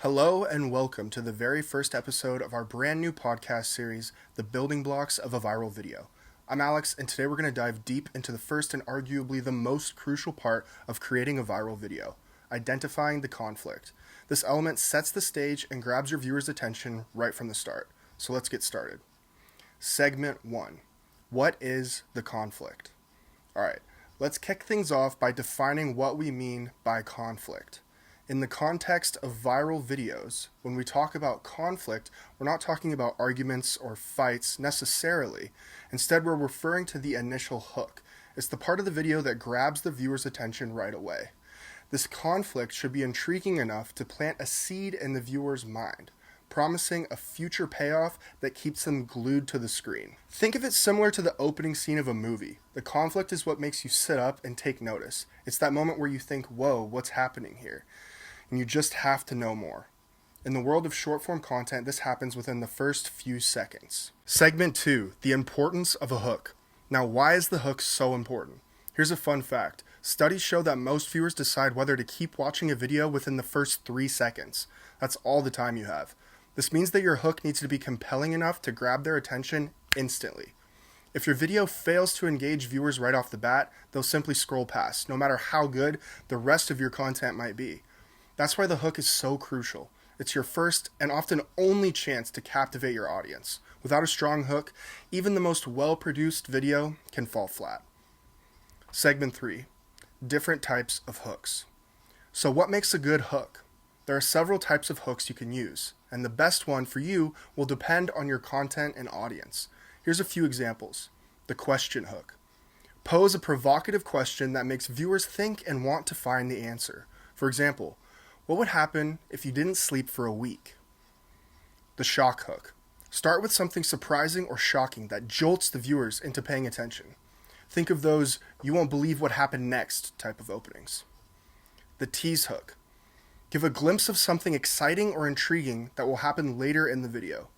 Hello and welcome to the very first episode of our brand new podcast series, The Building Blocks of a Viral Video. I'm Alex, and today we're going to dive deep into the first and arguably the most crucial part of creating a viral video, identifying the conflict. This element sets the stage and grabs your viewer's attention right from the start. So let's get started. Segment 1. What is the conflict? Alright, let's kick things off by defining what we mean by conflict. In the context of viral videos, when we talk about conflict, we're not talking about arguments or fights necessarily. Instead, we're referring to the initial hook. It's the part of the video that grabs the viewer's attention right away. This conflict should be intriguing enough to plant a seed in the viewer's mind, promising a future payoff that keeps them glued to the screen. Think of it similar to the opening scene of a movie. The conflict is what makes you sit up and take notice. It's that moment where you think, whoa, what's happening here? And you just have to know more. In the world of short-form content, this happens within the first few seconds. Segment 2, the importance of a hook. Now, why is the hook so important? Here's a fun fact. Studies show that most viewers decide whether to keep watching a video within the first 3 seconds. That's all the time you have. This means that your hook needs to be compelling enough to grab their attention instantly. If your video fails to engage viewers right off the bat, they'll simply scroll past, no matter how good the rest of your content might be. That's why the hook is so crucial. It's your first and often only chance to captivate your audience. Without a strong hook, even the most well-produced video can fall flat. Segment 3, different types of hooks. So what makes a good hook? There are several types of hooks you can use, and the best one for you will depend on your content and audience. Here's a few examples. The question hook. Pose a provocative question that makes viewers think and want to find the answer. For example, what would happen if you didn't sleep for a week? The shock hook. Start with something surprising or shocking that jolts the viewers into paying attention. Think of those "you won't believe what happened next" type of openings. The tease hook. Give a glimpse of something exciting or intriguing that will happen later in the video.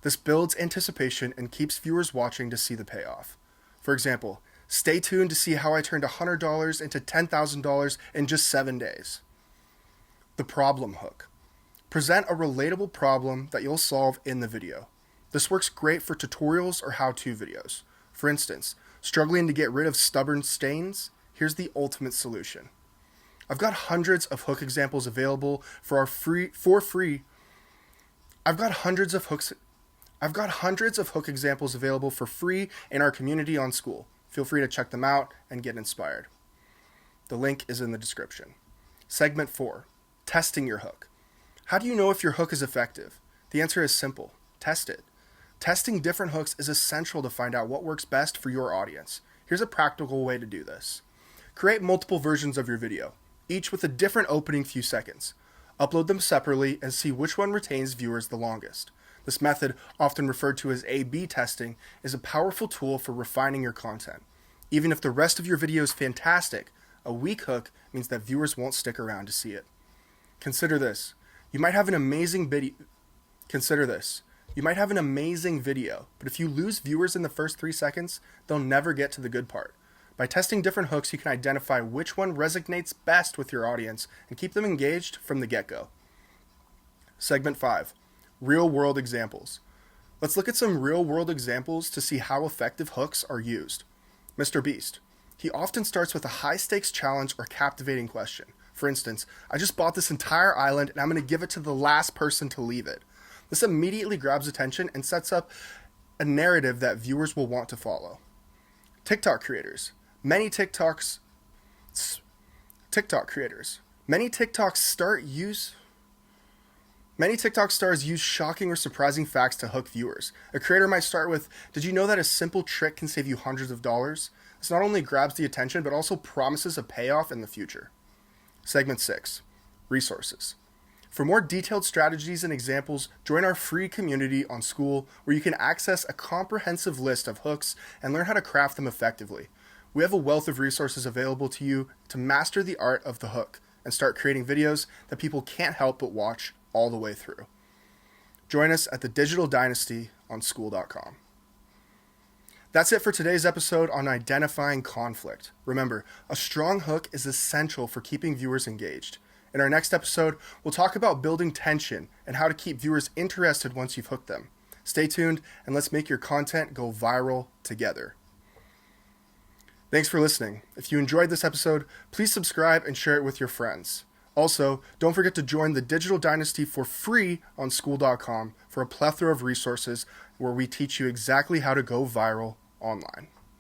This builds anticipation and keeps viewers watching to see the payoff. For example, stay tuned to see how I turned $100 into $10,000 in just 7 days. The problem hook. Present a relatable problem that you'll solve in the video. This works great for tutorials or how-to videos. For instance, struggling to get rid of stubborn stains? Here's the ultimate solution. I've got hundreds of hook examples available for free. I've got hundreds of hook examples available for free in our community on School. Feel free to check them out and get inspired. The link is in the description. Segment 4. Testing your hook. How do you know if your hook is effective? The answer is simple. Test it. Testing different hooks is essential to find out what works best for your audience. Here's a practical way to do this. Create multiple versions of your video, each with a different opening few seconds. Upload them separately and see which one retains viewers the longest. This method, often referred to as A/B testing, is a powerful tool for refining your content. Even if the rest of your video is fantastic, a weak hook means that viewers won't stick around to see it. Consider this. You might have an amazing video, but if you lose viewers in the first 3 seconds, they'll never get to the good part. By testing different hooks, you can identify which one resonates best with your audience and keep them engaged from the get-go. Segment 5. Real-world examples. Let's look at some real-world examples to see how effective hooks are used. Mr. Beast. He often starts with a high-stakes challenge or captivating question. For instance, I just bought this entire island and I'm going to give it to the last person to leave it. This immediately grabs attention and sets up a narrative that viewers will want to follow. TikTok creators. Many TikTok stars use shocking or surprising facts to hook viewers. A creator might start with, "Did you know that a simple trick can save you hundreds of dollars?" This not only grabs the attention, but also promises a payoff in the future. Segment 6. Resources. For more detailed strategies and examples, join our free community on School, where you can access a comprehensive list of hooks and learn how to craft them effectively. We have a wealth of resources available to you to master the art of the hook and start creating videos that people can't help but watch all the way through. Join us at the Digital Dynasty on School.com. That's it for today's episode on identifying conflict. Remember, a strong hook is essential for keeping viewers engaged. In our next episode, we'll talk about building tension and how to keep viewers interested once you've hooked them. Stay tuned, and let's make your content go viral together. Thanks for listening. If you enjoyed this episode, please subscribe and share it with your friends. Also, don't forget to join the Digital Dynasty for free on School.com for a plethora of resources where we teach you exactly how to go viral online.